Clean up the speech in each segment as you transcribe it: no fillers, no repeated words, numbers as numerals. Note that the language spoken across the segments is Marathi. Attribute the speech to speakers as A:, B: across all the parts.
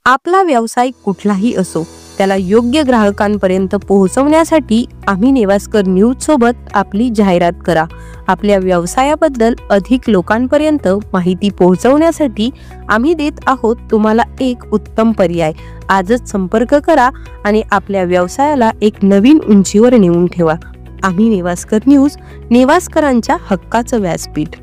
A: आपला व्यवसाय कुठलाही असो त्याला योग्य ग्राहकांपर्यंत पोहोचवण्यासाठी आम्ही नेवास्कर न्यूज सोबत आपली जाहिरात करा। आपल्या व्यवसायाबद्दल अधिक लोकांपर्यंत माहिती पोहोचवण्यासाठी आम्ही देत आहोत तुम्हाला एक उत्तम पर्याय। आजच संपर्क करा आणि आपल्या व्यवसायाला एक नवीन उंचीवर नेऊन ठेवा। आम्ही नेवास्कर न्यूज, नेवास्करांच्या हक्काचं व्यासपीठ।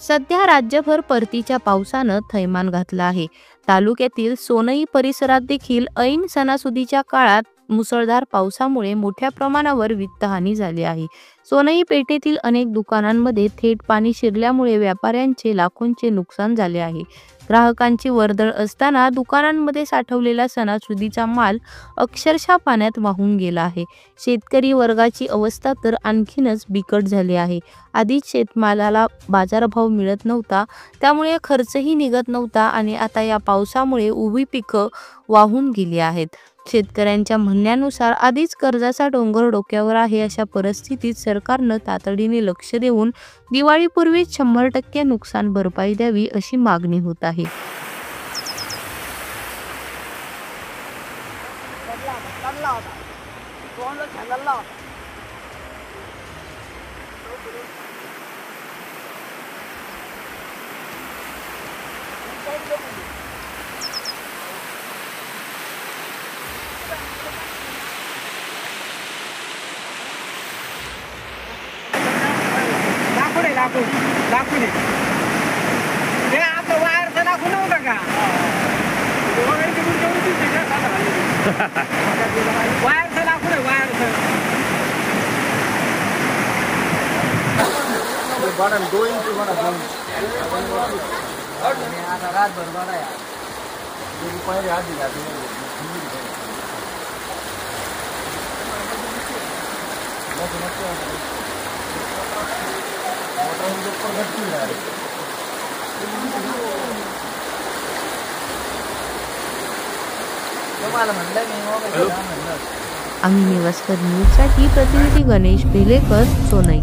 B: सध्या राज्यभर परतीच्या पावसानं थैमान घातलं आहे। तालुक्यातील सोनई परिसरात देखील ऐन सणासुदीच्या काळात मुसळधार पावसामुळे मोठ्या प्रमाणावर वित्तहानी झाली आहे। सोनई पेठेतील अनेक दुकानांमध्ये थेट पाणी शिरल्यामुळे व्यापाऱ्यांचे लाखोंचे नुकसान झाले आहे। ग्राहकांची वर्दळ असताना दुकानांमध्ये साठवलेला सणासुदीचा माल अक्षरशः पाण्यात वाहून गेला आहे। शेतकरी वर्गाची अवस्था तर आणखीनच बिकट झाली आहे। आधीच शेतमालाला बाजारभाव मिळत नव्हता, त्यामुळे खर्चही निघत नव्हता आणि आता या पावसामुळे उभी पिकं वाहून गेली आहेत। शेतकऱ्यांच्या म्हणण्यानुसार आधीच कर्जाचा डोंगर डोक्यावर आहे। अशा परिस्थितीत सरकारनं तातडीने लक्ष देऊन दिवाळीपूर्वीच 100% नुकसान भरपाई द्यावी अशी मागणी होत आहे।
C: दाखवले हे आता वायरचं दाखवू नव्हतं का? वायरचं दाखवले वायरचं आता रातभर बघा या पहिले हात दिला
B: आम्ही नेवास्कर न्यूजसाठी प्रतिनिधी गणेश बेलेकर, सोनई।